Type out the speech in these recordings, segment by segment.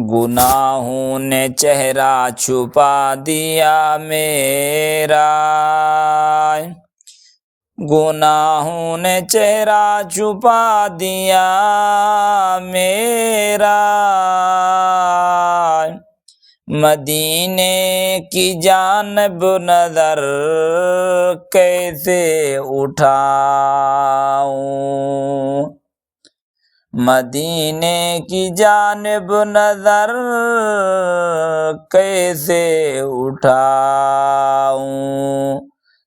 گناہوں نے چہرہ چھپا دیا میرا، گناہوں نے چہرہ چھپا دیا میرا، مدینے کی جانب نظر کیسے اٹھاؤں، مدینے کی جانب نظر کیسے اٹھاؤں،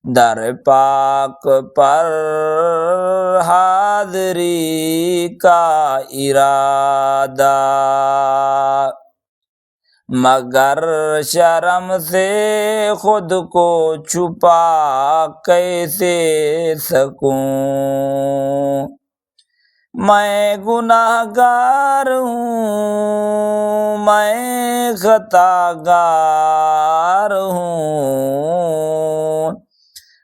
در پاک پر حاضری کا ارادہ، مگر شرم سے خود کو چھپا کیسے سکوں، میں گناہ گار ہوں، میں خطا گار ہوں،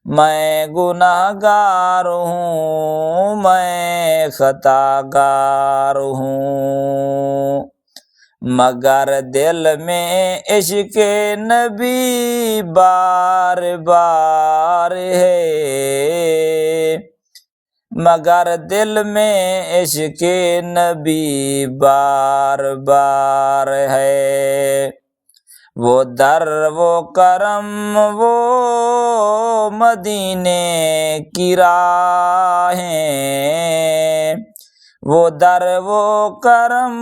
میں گناہ گار ہوں، میں خطا گار ہوں، مگر دل میں عشق نبی بار بار ہے، مگر دل میں عشق نبی بار بار ہے، وہ در وہ کرم وہ مدینے کی راہیں، وہ در وہ کرم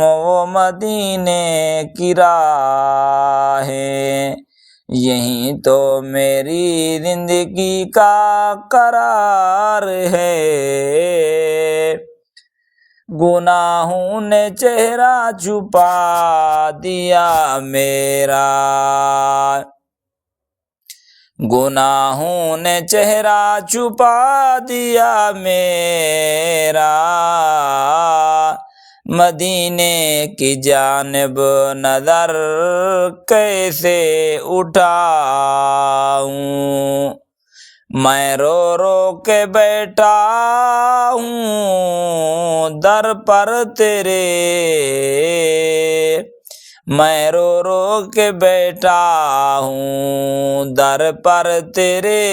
وہ مدینے کی راہیں، یہیں تو میری زندگی کا قرار ہے، گناہوں نے چہرہ چھپا دیا میرا، گناہوں نے چہرہ چھپا دیا میرا، مدینے کی جانب نظر کیسے اٹھاؤں، میں رو رو کے بیٹھا ہوں در پر تیرے، میں رو رو کے بیٹھا ہوں در پر تیرے،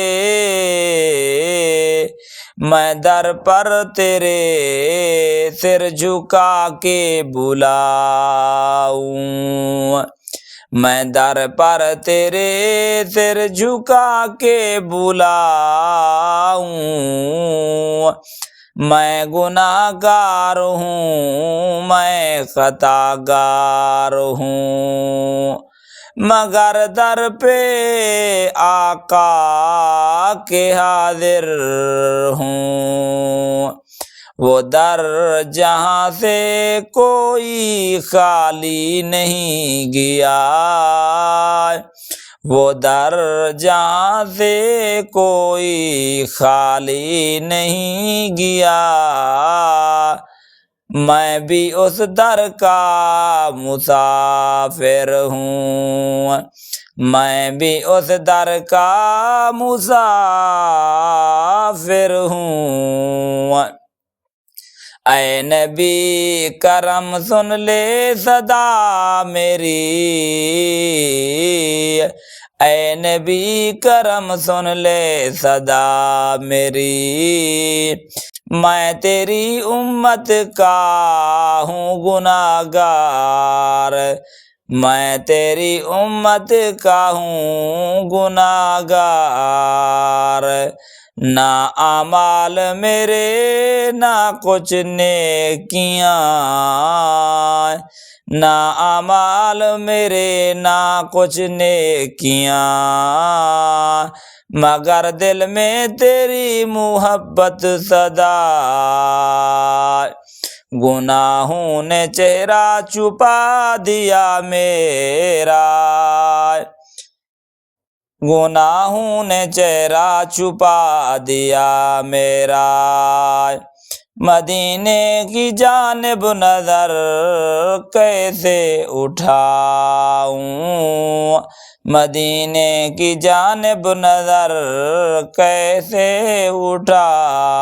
میں در پر تیرے سر جھکا کے بلاؤں، میں در پر تیرے سر جھکا کے بلاؤں، میں گناہ گار ہوں، میں خطا گار ہوں، مگر در پہ آقا کے حاضر ہوں، وہ در جہاں سے کوئی خالی نہیں گیا، وہ در جہاں سے کوئی خالی نہیں گیا، میں بھی اس در کا مسافر ہوں، میں بھی اس در کا مسافر ہوں، اے نبی کرم سن لے صدا میری، اے نبی کرم سن لے صدا میری، میں تیری امت کا ہوں گناہ گار، میں تیری امت کا ہوں گناہ گار، نہ اعمال میرے نہ کچھ نیکیاں، نہ اعمال میرے نہ کچھ نیکیاں، مگر دل میں تیری محبت سدا، گناہوں نے چہرہ چھپا دیا میرا، گناہوں نے چہرہ چھپا دیا میرا، مدینے کی جانب نظر کیسے اٹھاؤں، مدینے کی جانب نظر کیسے اٹھاؤں۔